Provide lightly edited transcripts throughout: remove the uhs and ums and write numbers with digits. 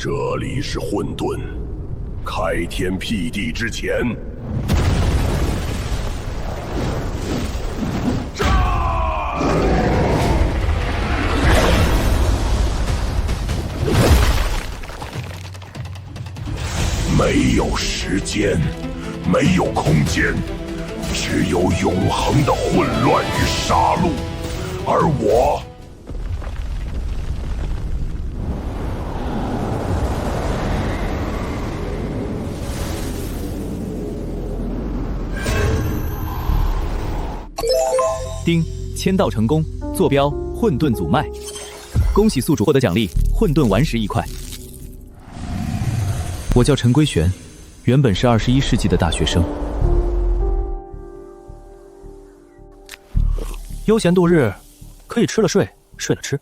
这里是混沌，开天辟地之前，战！没有时间，没有空间，只有永恒的混乱与杀戮，而我。丁，签到成功，坐标混沌祖脉。恭喜宿主获得奖励混沌顽石1块。我叫陈归玄，原本是21世纪的大学生。悠闲度日，可以吃了睡，睡了吃。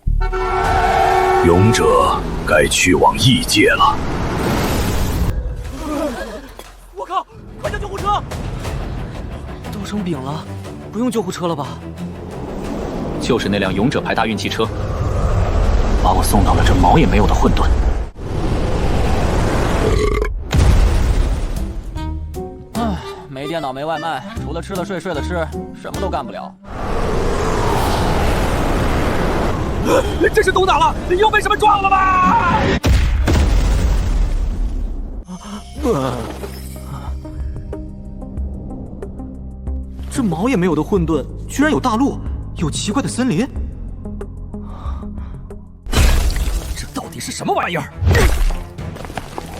勇者该去往异界了。我靠！快叫救护车！都生病了，不用救护车了吧？就是那辆勇者牌大运汽车，把我送到了这毛也没有的混沌。唉，没电脑没外卖，除了吃了睡，睡了吃，什么都干不了。这是堵哪了？又被什么撞了吧？这毛也没有的混沌，居然有大陆，有奇怪的森林。这到底是什么玩意儿？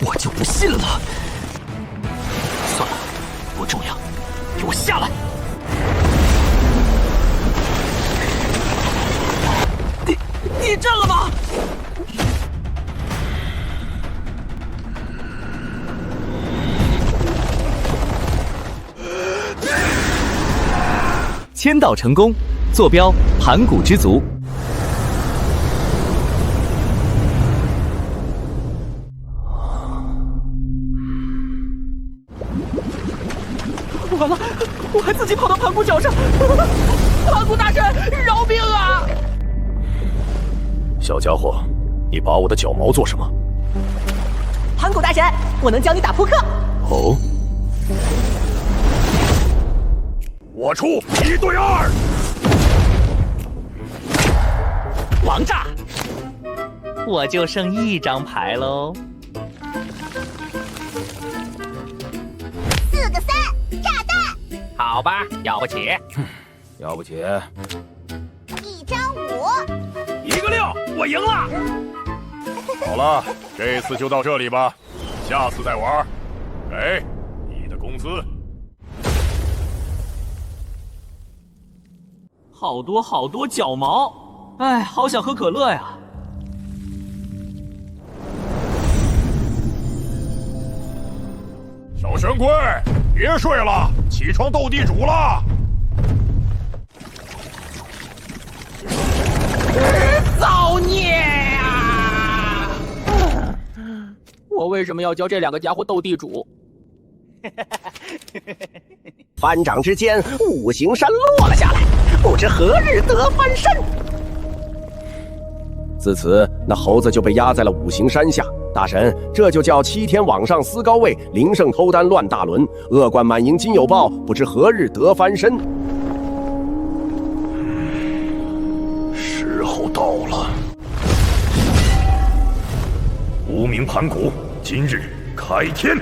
我就不信了。算了，不重要，给我下来！地震了吗？签到成功，坐标盘古之族。完了，我还自己跑到盘古脚上，盘古大神，饶命啊！小家伙，你拔我的脚毛做什么？盘古大神，我能教你打扑克。哦，我出1对2。王炸！我就剩1张牌喽。4个3，炸弹。好吧，要不起。要不起。1张5。1个6，我赢了。好了，这次就到这里吧，下次再玩。给你的工资。好多脚毛，哎，好想喝可乐呀！小玄龟，别睡了，起床斗地主了。造孽呀！我为什么要教这2个家伙斗地主？翻掌之间，五行山落了下来，不知何日得翻身。自此，那猴子就被压在了五行山下。大神，这就叫7天往上司高位，灵圣偷丹乱大轮，恶贯满盈今有报，不知何日得翻身。时候到了。无名盘古，今日开天。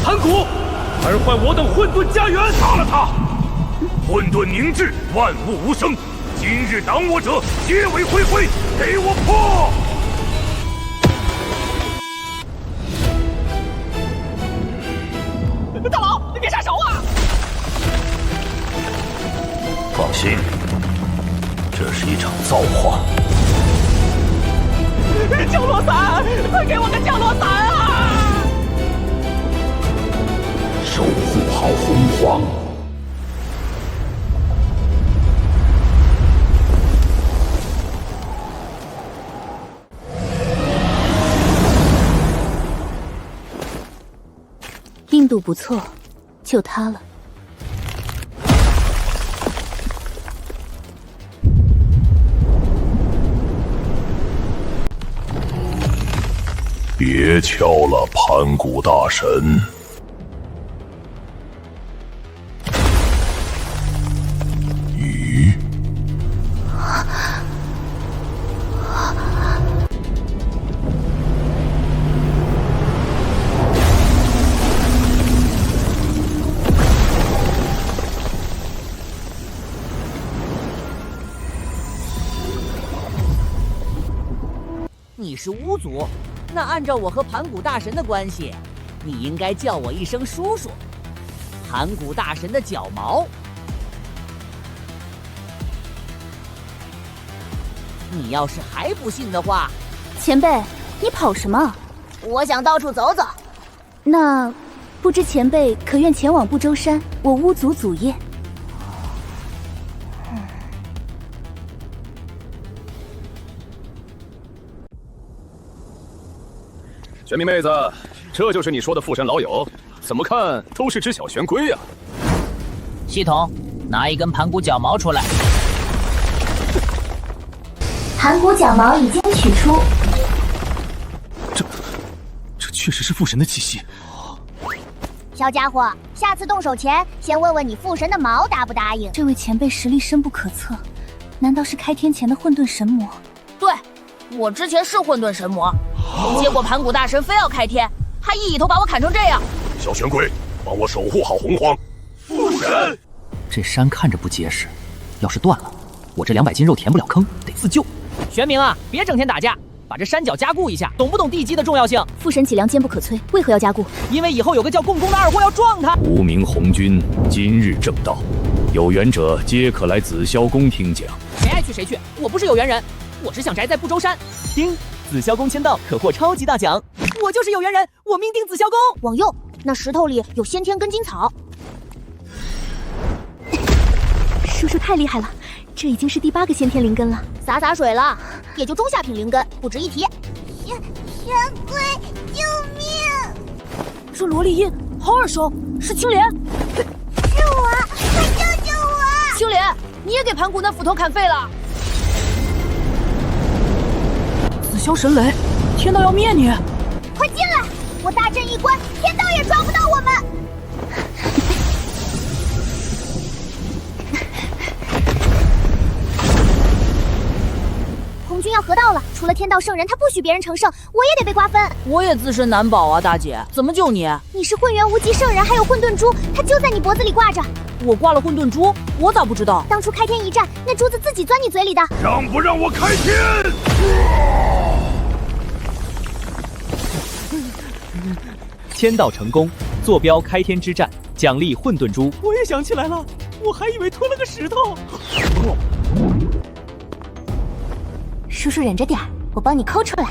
盘古，尔换我等混沌家园！杀了他！混沌凝滞，万物无声。今日挡我者，皆为灰灰！给我破！大佬，你别下手啊！放心，这是一场造化。降落伞，快给我个降落伞啊！守护好洪荒。硬度不错，就它了。别敲了，盘古大神。咦？你是巫族，那按照我和盘古大神的关系，你应该叫我一声叔叔。盘古大神的脚毛，你要是还不信的话，前辈，你跑什么？我想到处走走。那，不知前辈可愿前往不周山，我巫族祖业？玄冥妹子，这就是你说的附身老友？怎么看都是只小玄龟呀！系统，拿一根盘古脚毛出来。盘古脚毛已经取出。这确实是父神的气息。小家伙，下次动手前先问问你父神的毛答不答应。这位前辈实力深不可测，难道是开天前的混沌神魔？对，我之前是混沌神魔，结果盘古大神非要开天，还一头把我砍成这样。小玄龟，帮我守护好洪荒。父神，这山看着不结实，要是断了，我这200斤肉填不了坑，得自救。玄冥啊，别整天打架，把这山脚加固一下，懂不懂地基的重要性？父神脊梁坚不可摧，为何要加固？因为以后有个叫共工的二货要撞他。无名红军今日正道，有缘者皆可来紫霄宫听讲。谁爱去谁去，我不是有缘人，我只想宅在不周山。丁，紫霄宫签到可获超级大奖。我就是有缘人，我命定紫霄宫。往右，那石头里有先天根茎草。叔叔太厉害了，这已经是第8个先天灵根了。洒水了，也就中下品灵根，不值一提。玄龟，救命！这萝莉音好耳熟，是青莲。是我，快救救我！青莲，你也给盘古那斧头砍废了。紫霄神雷，天道要灭你！快进来！我大阵一关，天道也抓不到我们。红军要河道了，除了天道圣人，他不许别人成圣，我也得被瓜分。我也自身难保啊，大姐，怎么救你？你是混元无极圣人，还有混沌珠，它就在你脖子里挂着。我挂了混沌珠，我咋不知道？当初开天一战，那珠子自己钻你嘴里的。让不让我开天？签到成功，坐标开天之战，奖励混沌珠。我也想起来了，我还以为吞了个石头。叔叔忍着点儿，我帮你抠出来。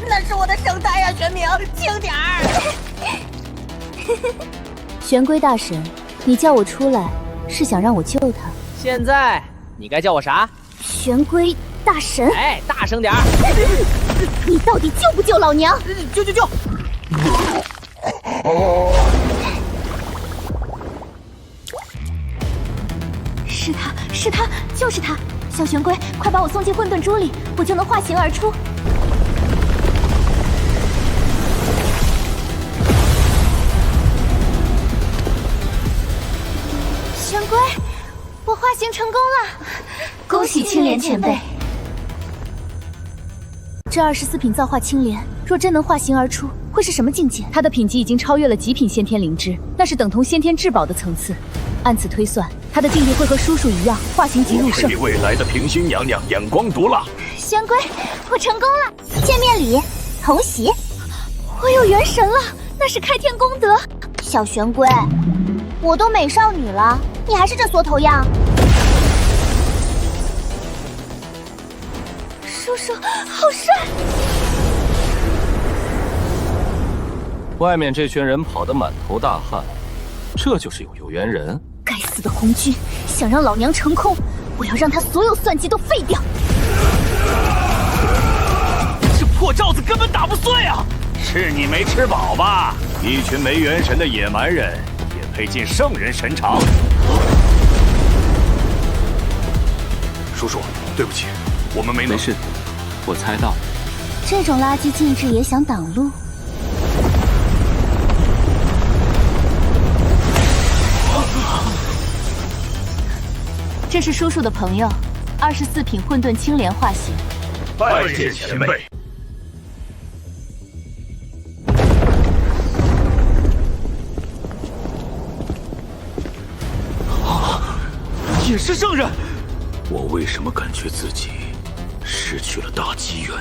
那是我的圣胎呀，玄冥，轻点儿。玄龟大神，你叫我出来是想让我救他？现在你该叫我啥？玄龟大神。哎，大声点儿！你到底救不救老娘？救！是他，就是他！小玄龟，快把我送进混沌珠里，我就能化形而出。玄龟，我化形成功了！恭喜青莲前辈。这24品造化青莲，若真能化形而出，会是什么境界？它的品级已经超越了极品先天灵芝，那是等同先天至宝的层次。按此推算，他的定力会和叔叔一样，化形即入圣。你未来的平心娘娘眼光毒辣。玄龟，我成功了！见面礼，同喜。我有元神了，那是开天功德。小玄龟，我都美少女了，你还是这缩头样。叔叔，好帅！外面这群人跑得满头大汗，这就是有缘人。该死的红军，想让老娘成空，我要让他所有算计都废掉。这破罩子根本打不碎啊！是你没吃饱吧？一群没元神的野蛮人，也配进圣人神场？叔叔，对不起，我们没能。没事，我猜到。这种垃圾禁制也想挡路？这是叔叔的朋友，24品混沌青莲化形。拜见前辈。也是圣人。我为什么感觉自己失去了大机缘？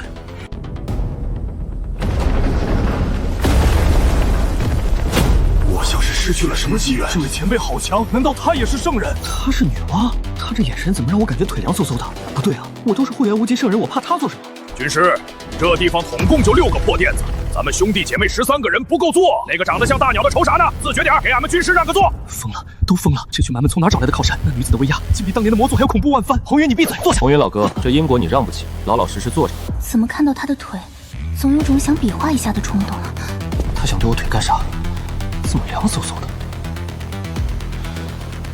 我像是失去了什么机缘？这位前辈好强，难道他也是圣人？她是女娲，她这眼神怎么让我感觉腿凉飕飕的？不对啊，我都是慧眼无极圣人，我怕她做什么？军师，这地方总共就6个破垫子，咱们兄弟姐妹13个人不够坐。那个长得像大鸟的瞅啥呢？自觉点，给俺们军师让个座。疯了，都疯了！这群蛮们从哪找来的靠山？那女子的威压，竟比当年的魔族还要恐怖万番。宏远，你闭嘴，坐下。宏远老哥，这因果你让不起，老老实实坐着。怎么看到他的腿，总有种想比划一下的冲动啊？他想对我腿干啥？这么凉飕飕的。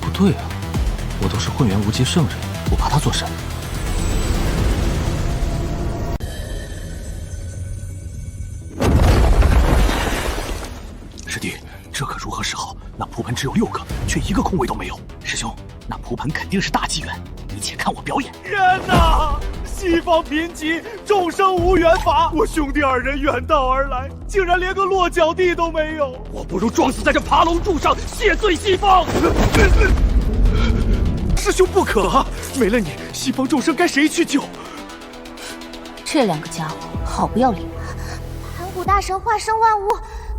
不对啊，我都是混元无极圣人，我怕他做甚？师弟，这可如何是好？那蒲盆只有6个，却1个空位都没有。师兄，那蒲盆肯定是大机缘，你且看我表演。天哪！西方贫瘠，众生无缘法。我兄弟2人远道而来，竟然连个落脚地都没有。我不如撞死在这爬龙柱上，谢罪西方。师兄不可啊！没了你，西方众生该谁去救？这2个家伙好不要脸！盘古大神化身万物，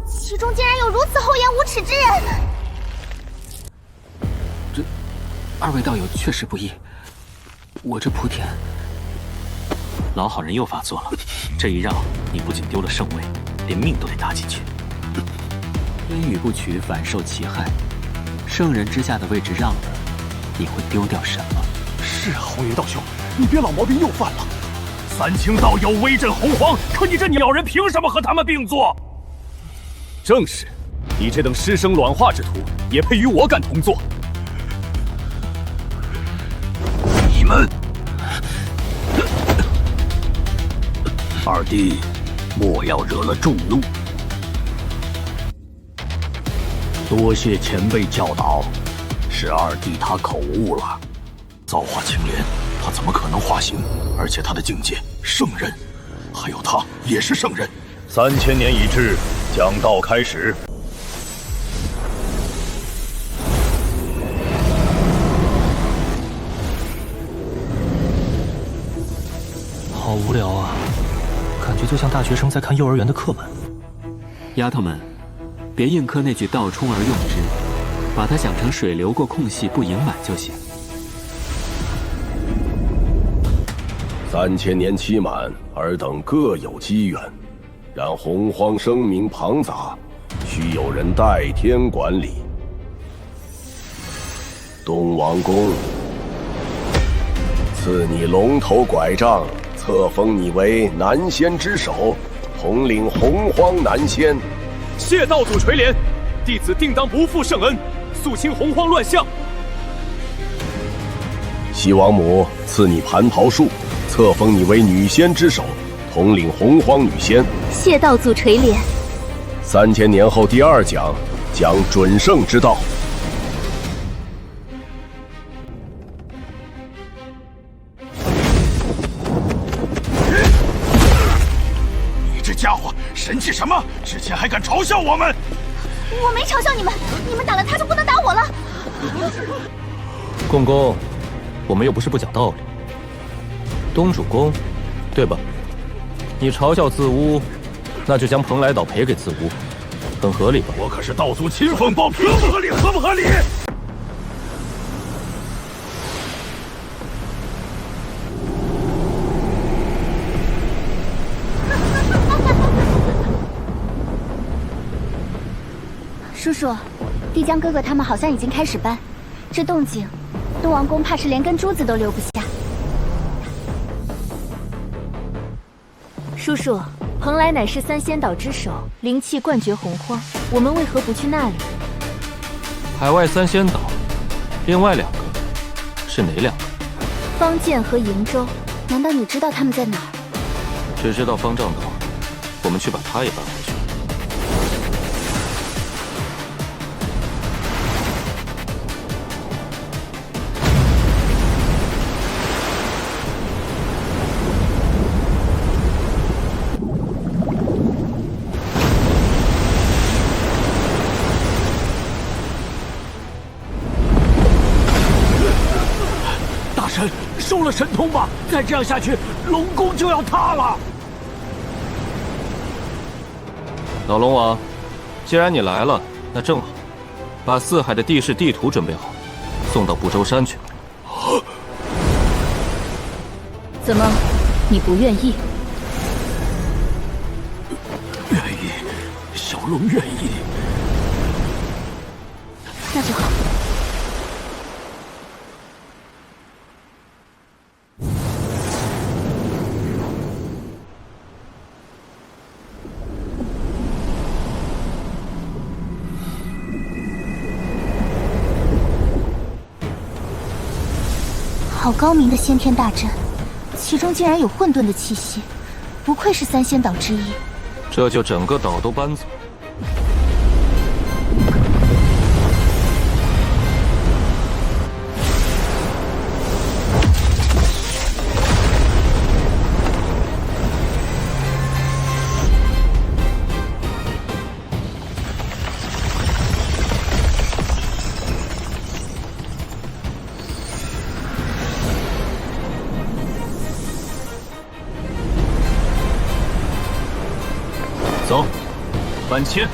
其中竟然有如此厚颜无耻之人。这2位道友确实不易，我这莆田。老好人又发作了，这一绕，你不仅丢了圣位，连命都得搭进去。因与不取，反受其害。圣人之下的位置让了，你会丢掉什么？是啊，红云道兄，你别老毛病又犯了。3清道友威震洪荒，可你这鸟人凭什么和他们并坐？正是，你这等师生卵化之徒，也配与我干同坐？你们，2弟，莫要惹了众怒。多谢前辈教导，是2弟他口误了。造化青莲，他怎么可能化形？而且他的境界圣人，还有他也是圣人。3000年已至，讲道开始。好无聊啊，感觉就像大学生在看幼儿园的课本。丫头们，别硬磕那句倒冲而用之，把它想成水流过空隙不盈满就行。3000年期满，尔等各有机缘，然洪荒声名庞杂，需有人代天管理。东王公赐你龙头拐杖，册封你为南仙之首，统领洪荒南仙。谢道祖垂怜，弟子定当不负圣恩，肃清洪荒乱象。西王母赐你蟠桃树，册封你为女仙之首，统领洪荒女仙。谢道祖垂怜。3000年后第2讲讲准圣之道。你这家伙神气什么？之前还敢嘲笑我们！我没嘲笑你们，你们打了他就不能打我了。共工，我们又不是不讲道理。东主公，对吧？你嘲笑自污，那就将蓬莱岛赔给自污，很合理吧？我可是道祖亲封包庇，合不合理？合不合理？叔叔，帝江哥哥他们好像已经开始搬，这动静，东王公怕是连根珠子都留不下。叔叔，蓬莱乃是3仙岛之首，灵气冠绝洪荒，我们为何不去那里？海外3仙岛，另外2个是哪2个？方剑和瀛洲，难道你知道他们在哪儿？只知道方丈岛，我们去把他也搬回去。大神，收了神通吧！再这样下去，龙宫就要塌了。老龙王，既然你来了，那正好，把四海的地势地图准备好，送到不周山去。怎么，你不愿意？愿意，小龙愿意。那就好。好高明的先天大阵，其中竟然有混沌的气息，不愧是三仙岛之一。这就整个岛都搬走。走，搬迁。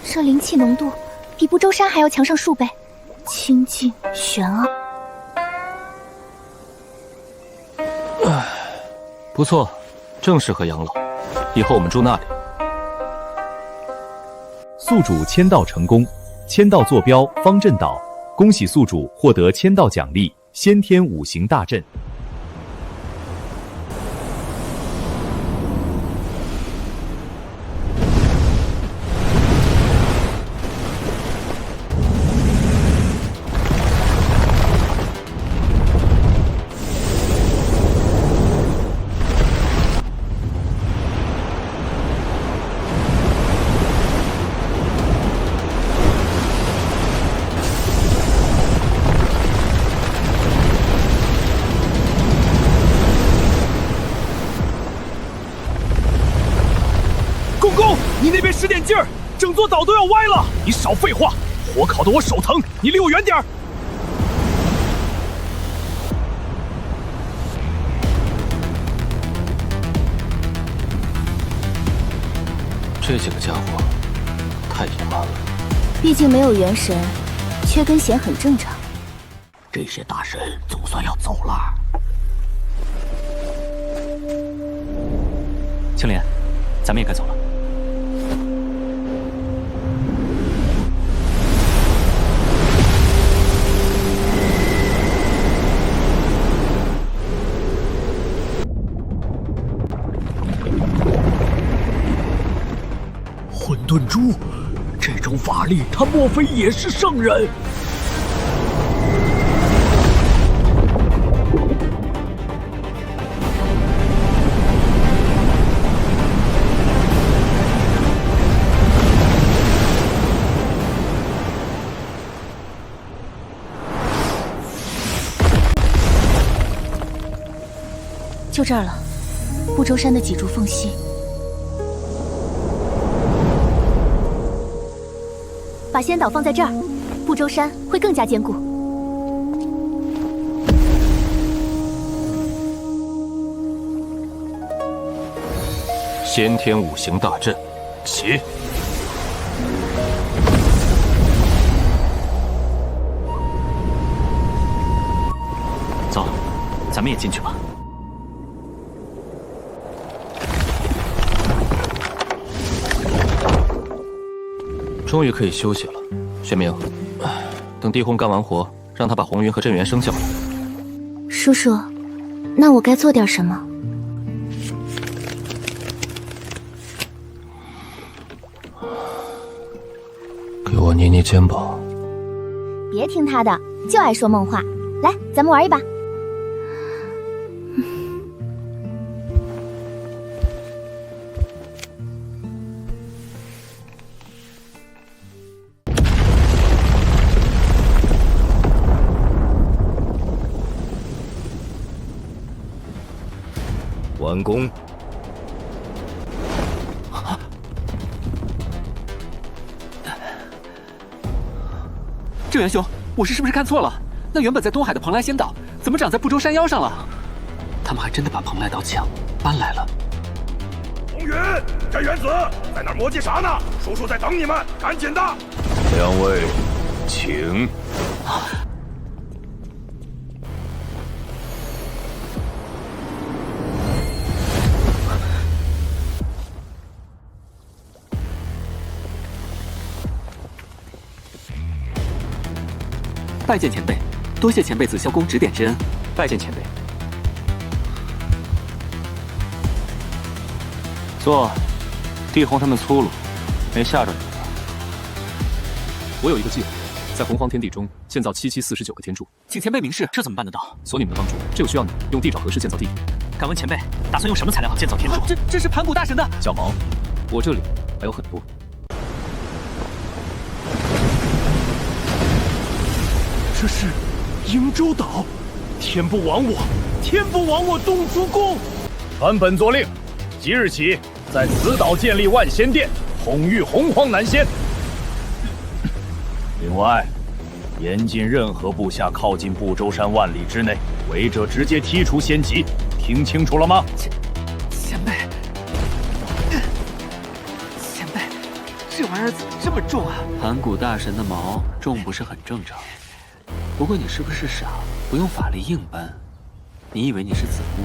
这灵气浓度比不周山还要强上数倍，清净玄奥。不错，正适合养老，以后我们住那里。宿主签到成功，签到坐标方阵岛。恭喜宿主获得签到奖励先天五行大阵。你那边使点劲儿，整座岛都要歪了！你少废话，火烤得我手疼，你离我远点儿！这几个家伙太野蛮了。毕竟没有元神，缺根弦很正常。这些大神总算要走了。青莲，咱们也该走了。混沌珠，这种法力，他莫非也是圣人？就这儿了，不周山的几处缝隙。把仙岛放在这儿，不周山会更加坚固。先天五行大阵，起！走，咱们也进去吧。终于可以休息了，玄冥，等帝轰干完活，让他把红云和镇元生叫来。叔叔，那我该做点什么？给我捏捏肩膀。别听他的，就爱说梦话。来，咱们玩一把。完工。郑元兄，我是不是看错了？那原本在东海的蓬莱仙岛，怎么长在不周山腰上了？他们还真的把蓬莱岛墙搬来了。红云，这原子在那儿磨叽啥呢？叔叔在等你们，赶紧的！两位，请。拜见前辈，多谢前辈子霄宫指点之恩。拜见前辈。坐，帝皇他们粗鲁，没吓着你吧？我有一个计划，在洪荒天地中建造7749个天柱，请前辈明示，这怎么办得到？索你们的帮助，这个需要你用地找合适建造地点。敢问前辈，打算用什么材料建造天柱？这是盘古大神的。小毛，我这里还有很多。这是瀛洲岛，天不亡我东主公！传本作令，即日起在此岛建立万仙殿，统御洪荒南仙。另外，严禁任何部下靠近不周山万里之内，违者直接剔除仙籍。听清楚了吗？前辈，这玩意儿怎么这么重啊？盘古大神的毛重不是很正常。不过你是不是傻？不用法力硬搬，你以为你是子屋？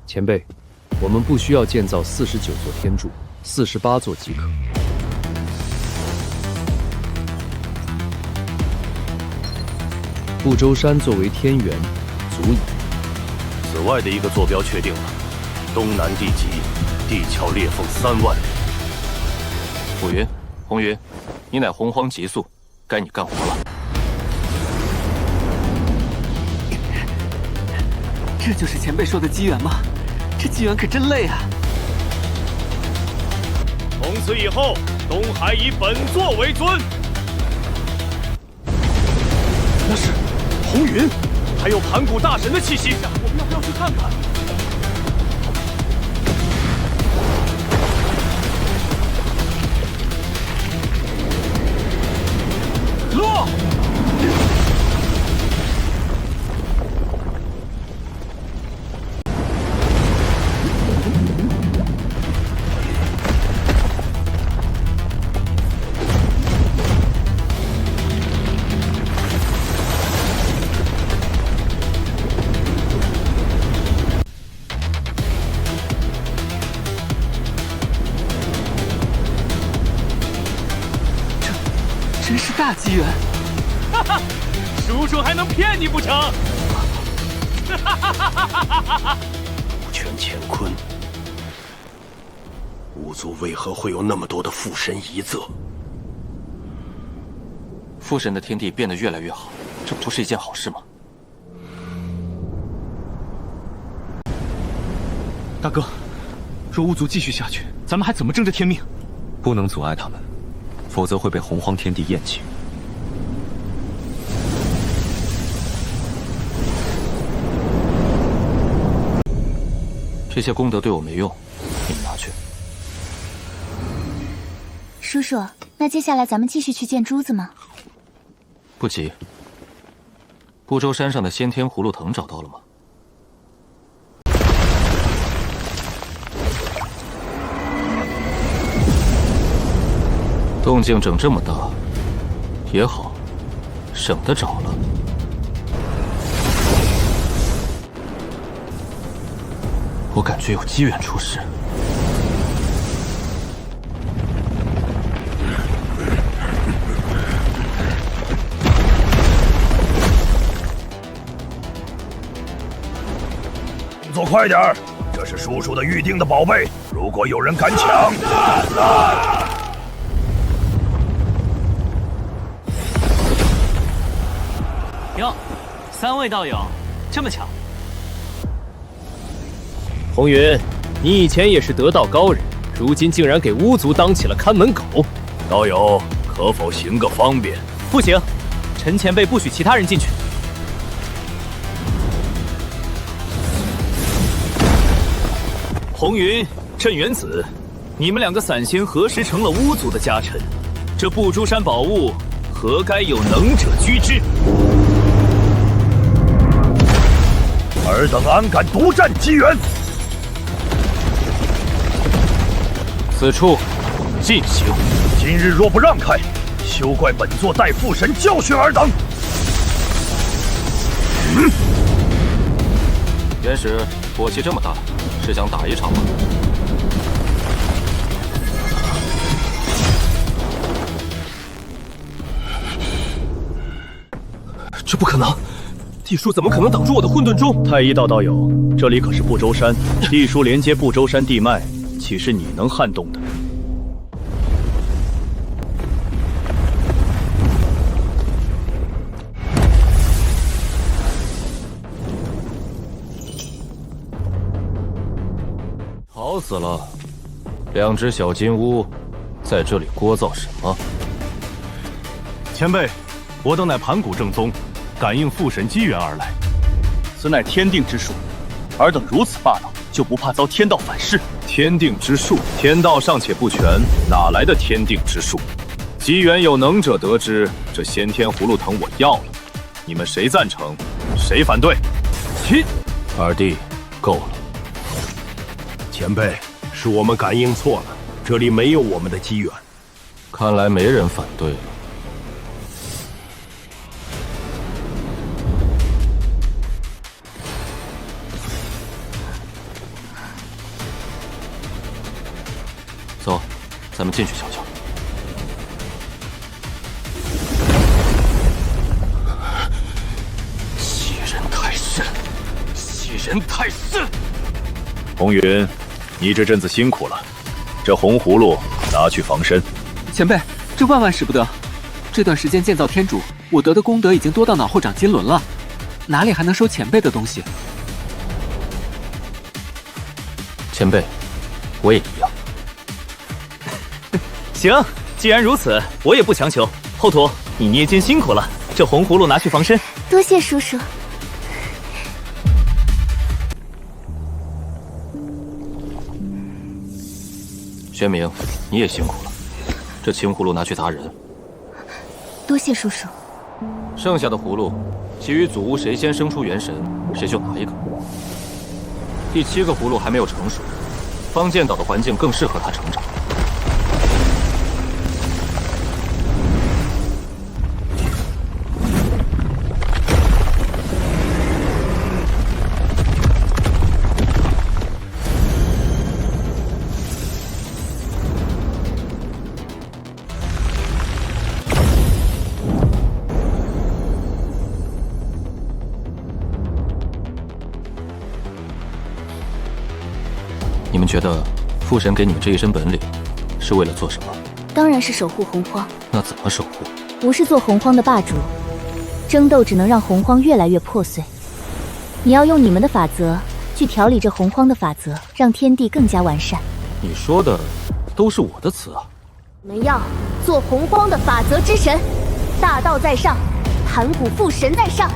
前辈，我们不需要建造49座天柱，48座即可。不周山作为天元，足矣。此外的一个坐标确定了，东南地极，地壳裂缝3万里。武云、红云，你乃洪荒极速。该你干活了。这就是前辈说的机缘吗？这机缘可真累啊！从此以后，东海以本座为尊。那是红云，还有盘古大神的气息，我们要不要去看看？落！真是大机缘！哈哈，叔叔还能骗你不成？五泉乾坤，巫族为何会有那么多的附身遗泽？父神的天地变得越来越好，这不是一件好事吗？大哥，若巫族继续下去，咱们还怎么争这天命？不能阻碍他们，否则会被洪荒天地厌弃。这些功德对我没用，你们拿去。叔叔，那接下来咱们继续去见珠子吗？不急。不周山上的先天葫芦藤找到了吗？动静整这么大，也好，省得找了。我感觉有机缘出世。动作快点儿，这是叔叔的预定的宝贝，如果有人敢抢，哟，3位道友，这么巧。红云，你以前也是得道高人，如今竟然给巫族当起了看门狗。道友可否行个方便？不行，陈前辈不许其他人进去。红云、镇元子，你们2个散仙何时成了巫族的家臣？这不珠山宝物何该有能者居之？尔等安敢独占机缘？此处进行。今日若不让开，休怪本座待父神教训尔等。元始火气这么大，是想打一场吗？这不可能！地书怎么可能挡住我的混沌钟？太一道道友，这里可是不周山，地书连接不周山地脉，岂是你能撼动的？好死了，2只小金乌在这里聒噪什么？前辈，我等乃盘古正宗，感应父神机缘而来，此乃天定之术，尔等如此霸道，就不怕遭天道反噬？天定之术，天道尚且不全，哪来的天定之术？机缘有能者得之，这先天葫芦藤我要了，你们谁赞成，谁反对？二弟，够了。前辈，是我们感应错了，这里没有我们的机缘。看来没人反对了。走，咱们进去瞧瞧。欺人太甚，欺人太甚！红云，你这阵子辛苦了，这红葫芦拿去防身。前辈，这万万使不得！这段时间建造天主，我得的功德已经多到脑后长金轮了，哪里还能收前辈的东西？前辈，我也一样。行，既然如此，我也不强求。后土，你捏金辛苦了，这红葫芦拿去防身。多谢叔叔。玄冥，你也辛苦了，这青葫芦拿去砸人。多谢叔叔。剩下的葫芦，其余祖屋谁先生出元神，谁就拿一个。第7个葫芦还没有成熟，方剑岛的环境更适合它成长。你们觉得父神给你们这一身本领，是为了做什么？当然是守护洪荒。那怎么守护？不是做洪荒的霸主，争斗只能让洪荒越来越破碎。你要用你们的法则去调理这洪荒的法则，让天地更加完善。你说的都是我的词啊！我们要做洪荒的法则之神，大道在上，盘古父神在上。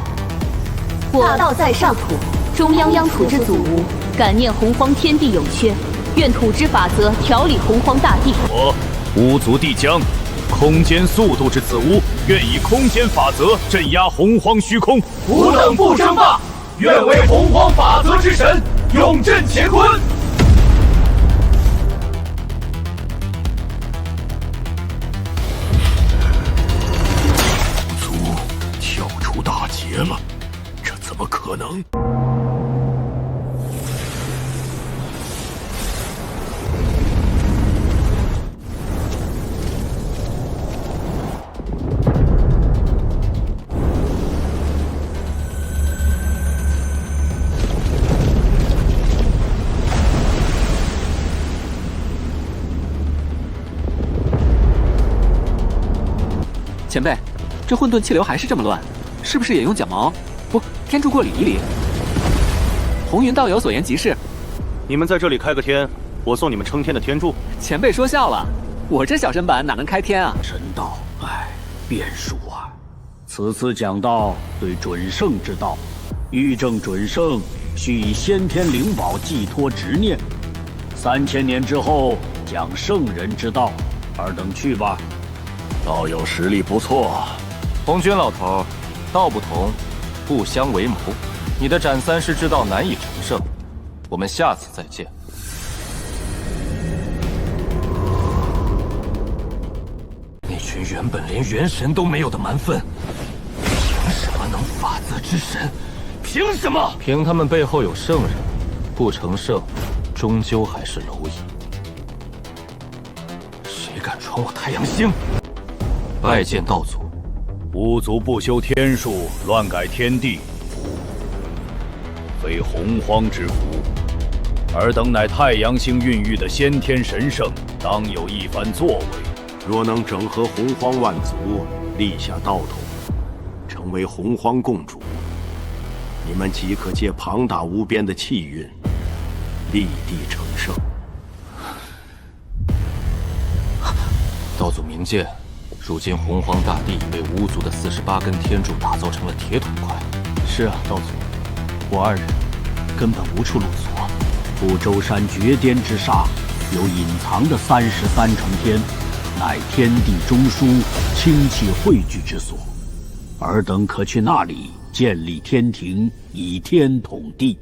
大道在上土，中央央土之祖无，感念洪荒天地有缺，愿土之法则调理洪荒大地。我巫族帝江，空间速度之子巫，愿以空间法则镇压洪荒虚空。吾等不争霸，愿为洪荒法则之神，永镇乾坤。族跳出大劫了，这怎么可能？前辈，这混沌气流还是这么乱，是不是也用脚毛？不，天柱过理一理。红云道友所言极是。你们在这里开个天，我送你们撑天的天柱。前辈说笑了，我这小身板哪能开天啊？神道，变数啊！此次讲道对准圣之道，欲证准圣，须以先天灵宝寄托执念。3000年之后讲圣人之道，尔等去吧。道友实力不错。红军老头，道不同，不相为谋。你的斩三尸之道难以成圣，我们下次再见。那群原本连元神都没有的蛮分，凭什么能法则之神？凭什么？凭他们背后有圣人，不成圣，终究还是蝼蚁。谁敢闯我太阳星？拜见道祖。巫族不修天术，乱改天地，非洪荒之福。尔等乃太阳星孕育的先天神圣，当有一番作为。若能整合洪荒万族，立下道统，成为洪荒共主，你们即可借庞大无边的气运，立地成圣。道祖明鉴，如今洪荒大地被巫族的48根天柱打造成了铁土块。是啊，道祖，我二人根本无处落足。不周山绝巅之上，有隐藏的33重天，乃天地中枢、清气汇聚之所。尔等可去那里建立天庭，以天统地。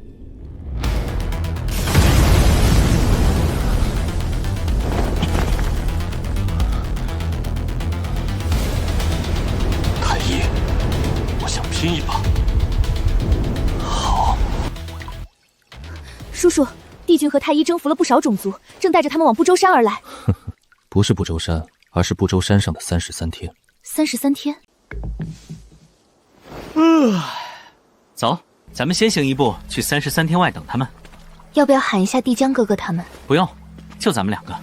太一，我想拼一把。好。叔叔，帝君和太一征服了不少种族，正带着他们往不周山而来。不是不周山，而是不周山上的33天。33天。走，咱们先行一步去33天外等他们。要不要喊一下帝江哥哥他们？不用，就咱们2个。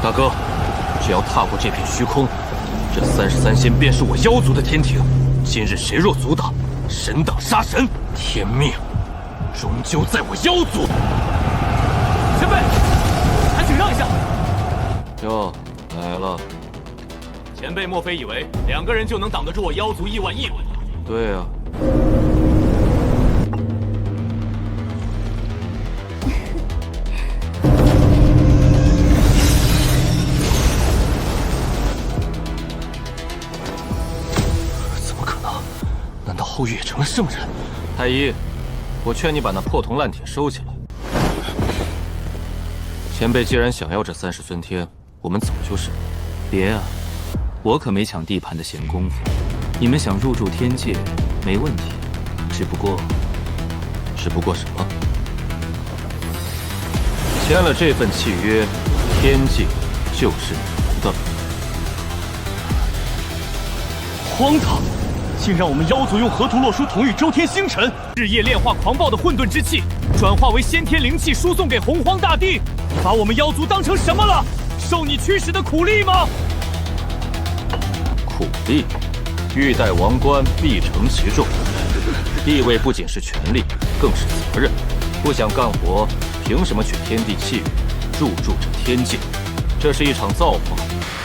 大哥，只要踏过这片虚空，这33仙便是我妖族的天庭。今日谁若阻挡，神挡杀神，天命终究在我妖族。前辈，还请让一下。哟，来了。前辈莫非以为2个人就能挡得住我妖族亿万？对啊。后羿也成了圣人。太一，我劝你把那破铜烂铁收起来。前辈既然想要这30尊天，我们走就是。别啊，我可没抢地盘的闲工夫。你们想入驻天界，没问题。只不过什么？签了这份契约，天界就是你们的。荒唐！竟让我们妖族用河图洛书统御周天星辰，日夜炼化狂暴的混沌之气，转化为先天灵气，输送给洪荒大地。你把我们妖族当成什么了？受你驱使的苦力吗？苦力，欲戴王冠，必承其重。地位不仅是权力，更是责任。不想干活，凭什么取天地气运，入驻这天界？这是一场造化，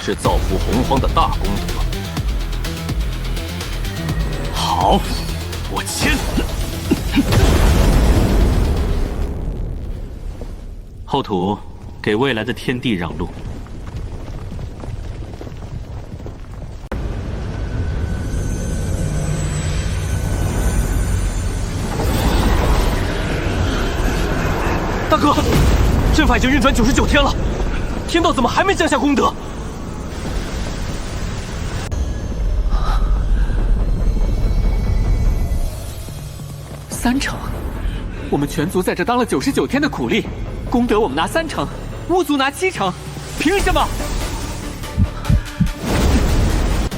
是造福洪荒的大功德。好，我签。后土，给未来的天地让路。大哥，阵法已经运转99天了，天道怎么还没降下功德？3成，我们全族在这当了99天的苦力，功德我们拿3成，巫族拿7成，凭什么？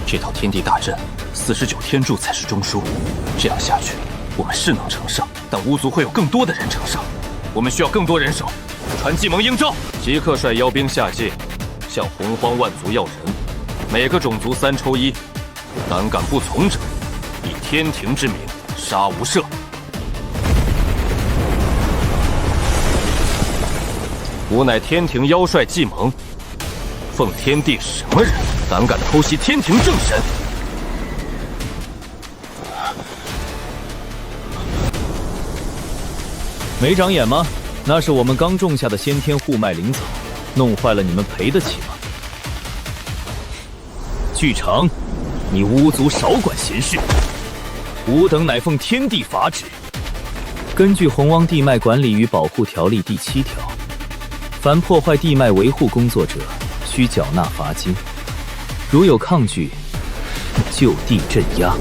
这套天地大阵，49天柱才是中枢。这样下去，我们是能成上，但巫族会有更多的人成上，我们需要更多人手。传计盟应召，即刻率妖兵下界，向洪荒万族要人，每个种族3抽1，胆敢不从者，以天庭之名杀无赦。吾乃天庭妖帅计盟，奉天地什么人，胆敢偷袭天庭正神？没长眼吗？那是我们刚种下的先天护脉灵草，弄坏了你们赔得起吗？巨城，你巫族少管闲事！吾等乃奉天地法旨，根据《洪汪地脉管理与保护条例》第7条，凡破坏地脉维护工作者，需缴纳罚金。如有抗拒，就地镇压。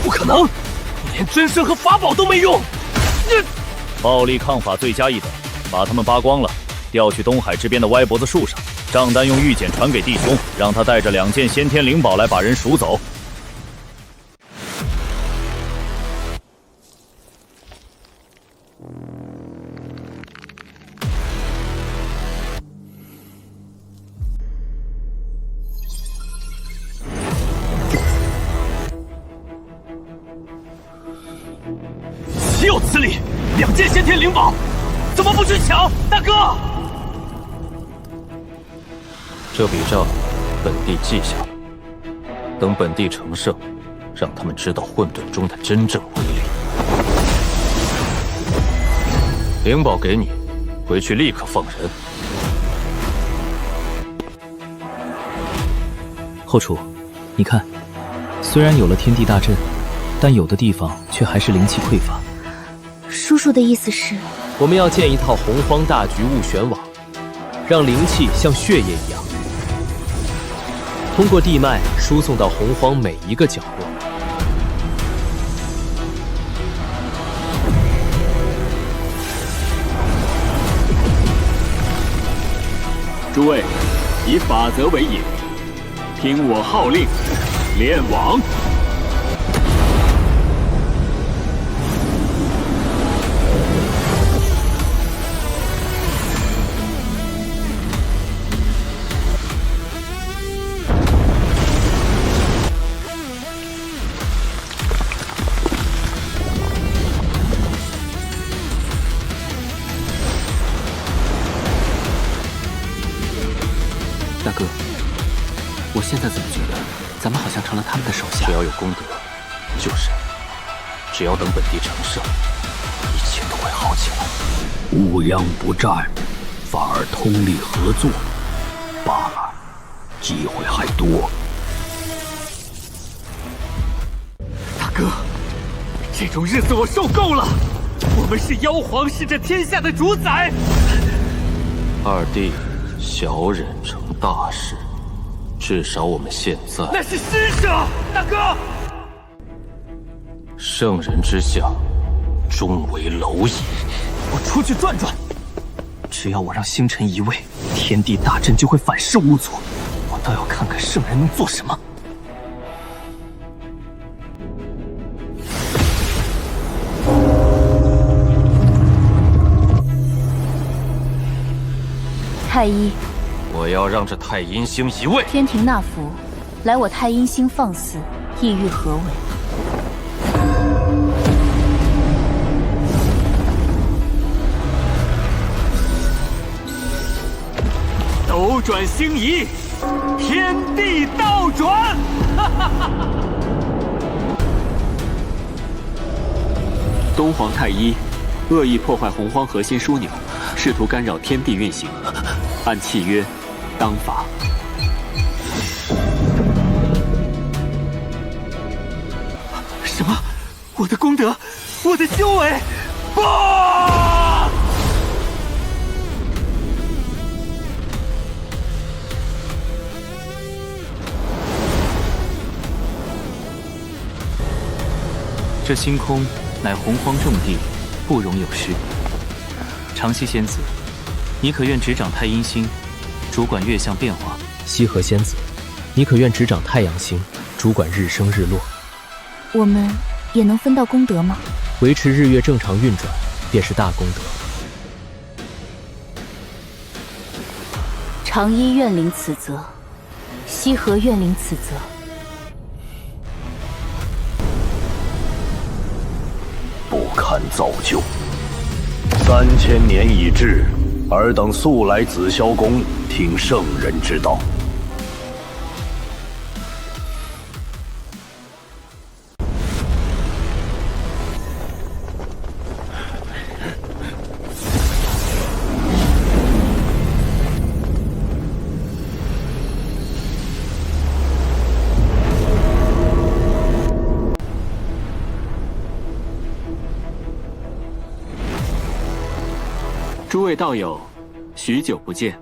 可能，连真身和法宝都没用。暴力抗法罪加一等，把他们扒光了，调去东海这边的歪脖子树上，账单用玉简传给弟兄，让他带着2件先天灵宝来把人赎走。岂有此理！2件先天灵宝，怎么不去抢？大哥，这笔账本地记下了，等本地成圣，让他们知道混沌中的真正威力。灵宝给你，回去立刻放人。后厨，你看，虽然有了天地大阵，但有的地方却还是灵气匮乏。叔叔的意思是，我们要建一套洪荒大局物旋网，让灵气像血液一样，通过地脉输送到洪荒每一个角落。诸位，以法则为引，听我号令，炼网。大哥，我现在怎么觉得咱们好像成了他们的手下？只要有功德，就是；只要等本地成圣，一切都会好起来。乌泱不战，反而通力合作，罢了，机会还多。大哥，这种日子我受够了。我们是妖皇，是这天下的主宰。二弟，小忍成大事，至少我们现在那是施舍，大哥。圣人之下，终为蝼蚁。我出去转转，只要我让星辰移位，天地大阵就会反噬巫族。我倒要看看圣人能做什么。太一，我要让这太阴星移位。天庭纳福，来我太阴星放肆，意欲何为？斗转星移，天地倒转！东皇太一恶意破坏洪荒核心枢纽，试图干扰天地运行，按契约当罚。什么？我的功德，我的修为！不！这星空乃洪荒重地，不容有失。长息仙子，你可愿执掌太阴星，主管月相变化？西河仙子，你可愿执掌太阳星，主管日升日落？我们也能分到功德吗？维持日月正常运转，便是大功德。长一愿领此责，西河愿领此责。不堪造就，3000年已至，尔等速来紫霄宫，听圣人之道。诸位道友，许久不见。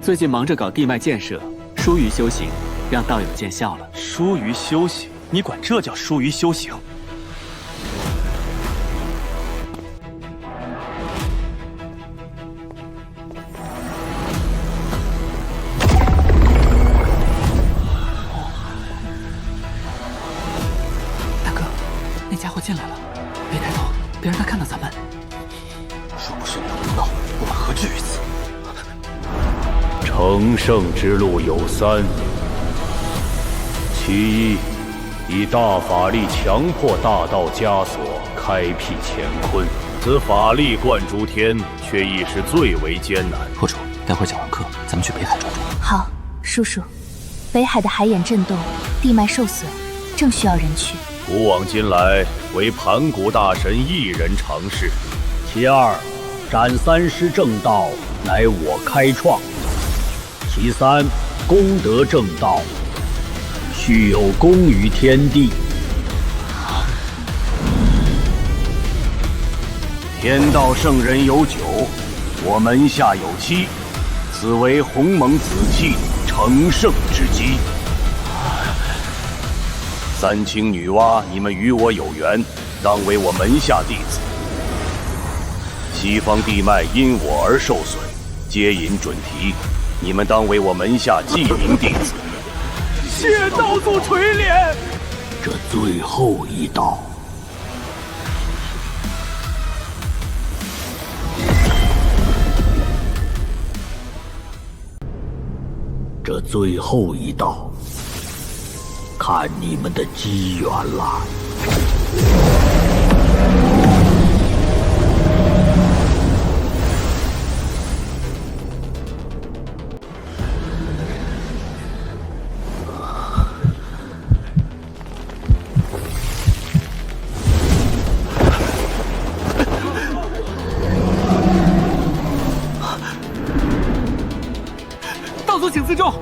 最近忙着搞地脉建设，疏于修行，让道友见笑了。疏于修行？你管这叫疏于修行？那家伙进来了，别抬头，别让他看到咱们。若不是你的功劳，我们何至于此？成圣之路有3：其一，以大法力强迫大道枷锁，开辟乾坤。此法力贯诸天，却亦是最为艰难。破主，待会讲完课，咱们去北海转转。好，叔叔，北海的海眼震动，地脉受损，正需要人去。古往今来，唯盘古大神一人尝试。其二，斩3师正道，乃我开创。其三，功德正道，须有功于天地。天道圣人有9，我门下有7，此为鸿蒙子气，成圣之机。3清女娲，你们与我有缘，当为我门下弟子。西方地脉因我而受损，接引准提，你们当为我门下记名弟子。谢道祖垂怜。这最后一道，这最后一道。看你们的机缘了。道祖请自重，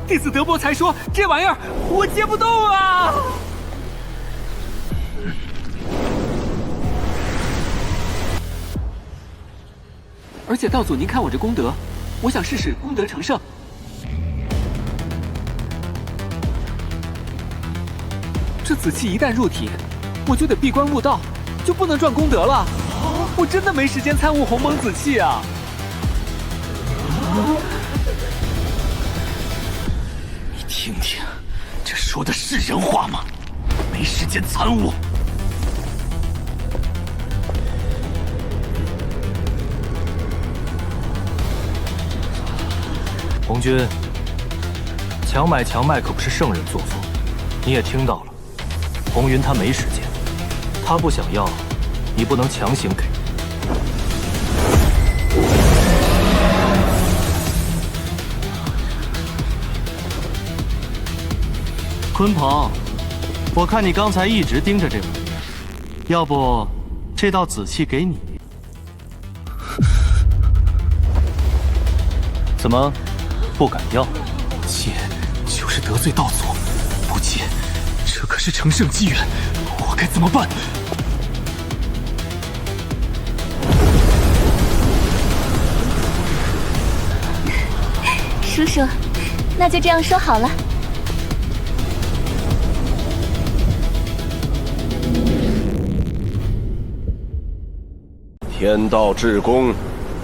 弟子德薄才说，这玩意儿我接不动啊！而且道祖，您看我这功德，我想试试功德成圣。这紫气一旦入体，我就得闭关悟道，就不能赚功德了。我真的没时间参悟鸿蒙紫气啊！你听听，这说的是人话吗？没时间参悟。红军，强买可不是圣人作风，你也听到了。红云他没时间，他不想要，你不能强行给。鲲鹏，我看你刚才一直盯着这个，要不这道紫气给你？怎么？不敢要？接就是得罪道祖，不接，这可是成圣机缘，我该怎么办？叔叔，那就这样说好了。天道至公，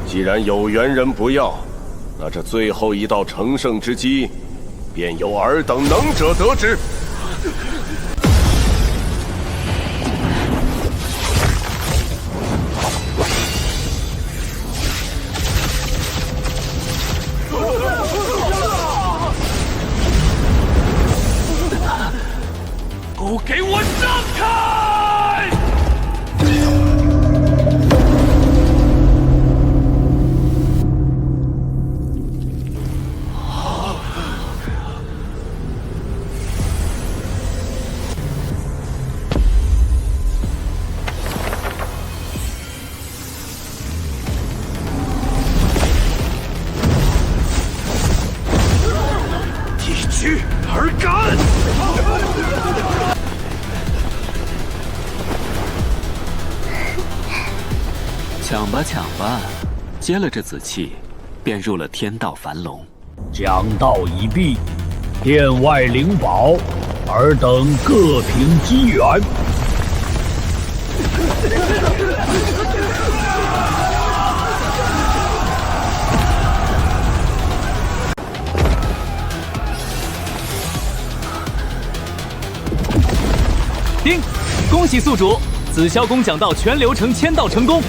既然有缘人不要，那这最后一道成圣之机，便由尔等能者得之。都给我让开！一举而干！抢吧抢吧，接了这紫气，便入了天道凡笼。讲道已毕，殿外灵宝，尔等各凭机缘。丁，恭喜宿主，紫霄宫讲道全流程签到成功。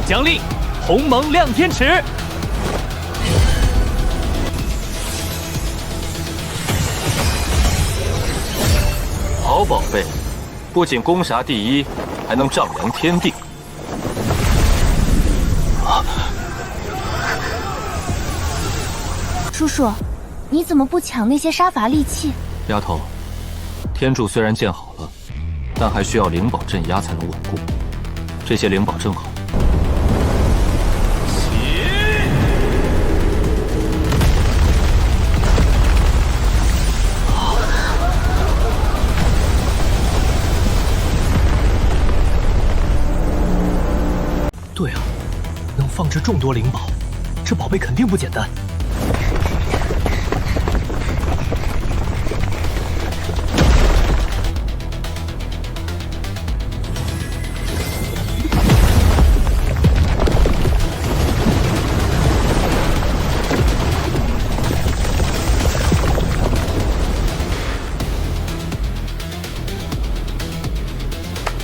奖励鸿蒙亮天池。好宝贝，不仅攻杀第一，还能丈量天地。叔叔，你怎么不抢那些杀伐利器？丫头，天柱虽然建好了，但还需要灵宝镇压才能稳固。这些灵宝正好。对啊，能放置众多灵宝，这宝贝肯定不简单。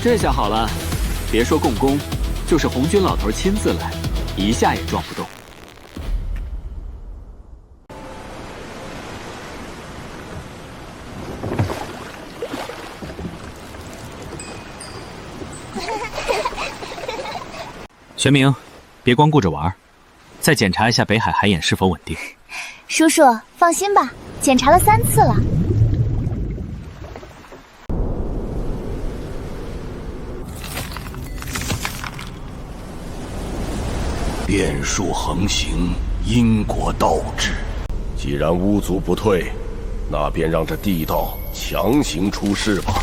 这下好了，别说共工，就是红军老头亲自来，一下也撞不动。玄冥，别光顾着玩，再检查一下北海海眼是否稳定。叔叔放心吧，检查了3次了。变数横行，因果倒置。既然巫族不退，那便让这地道强行出世吧。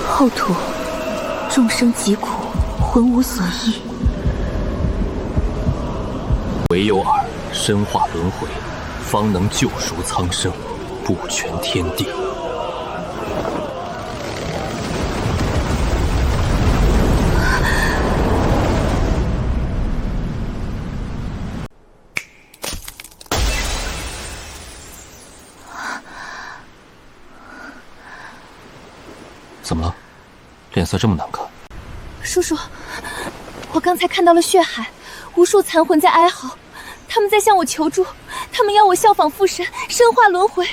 后土，众生疾苦，魂无所依。唯有尔身化轮回，方能救赎苍生，补全天地。怎么了？脸色这么难看。叔叔，我刚才看到了血海，无数残魂在哀嚎，他们在向我求助，他们要我效仿父神，身化轮回。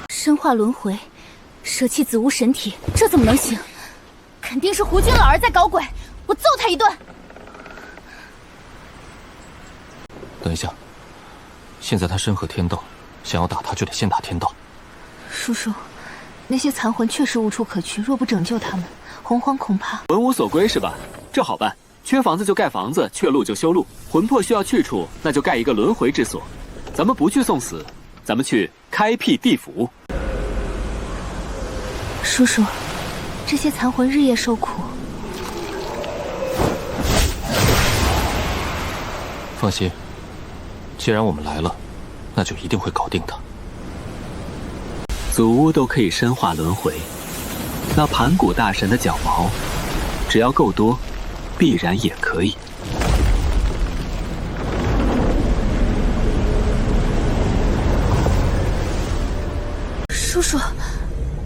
身化轮回，舍弃子无神体，这怎么能行？肯定是胡军老儿在搞鬼，我揍他一顿。等一下，现在他身合天道，想要打他就得先打天道。叔叔，那些残魂确实无处可去，若不拯救他们，洪荒恐怕魂无所归是吧？这好办，缺房子就盖房子，缺路就修路。魂魄需要去处，那就盖一个轮回之所。咱们不去送死，咱们去开辟地府。叔叔，这些残魂日夜受苦。放心，既然我们来了，那就一定会搞定的。祖屋都可以深化轮回，那盘古大神的脚毛，只要够多，必然也可以。叔叔，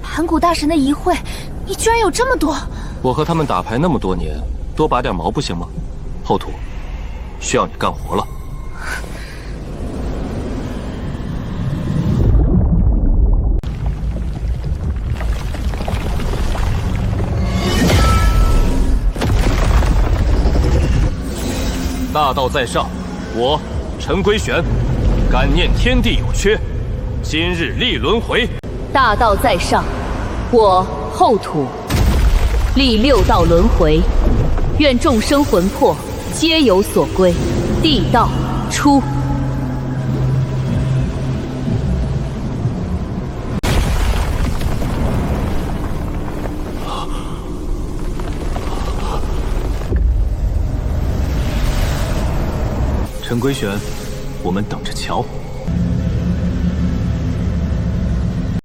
盘古大神的遗秽，你居然有这么多！我和他们打牌那么多年，多拔点毛不行吗？后土，需要你干活了。大道在上，我陈归玄，感念天地有缺，今日立轮回。大道在上，我后土，历6道轮回，愿众生魂魄皆有所归，地道出。陈归玄，我们等着瞧。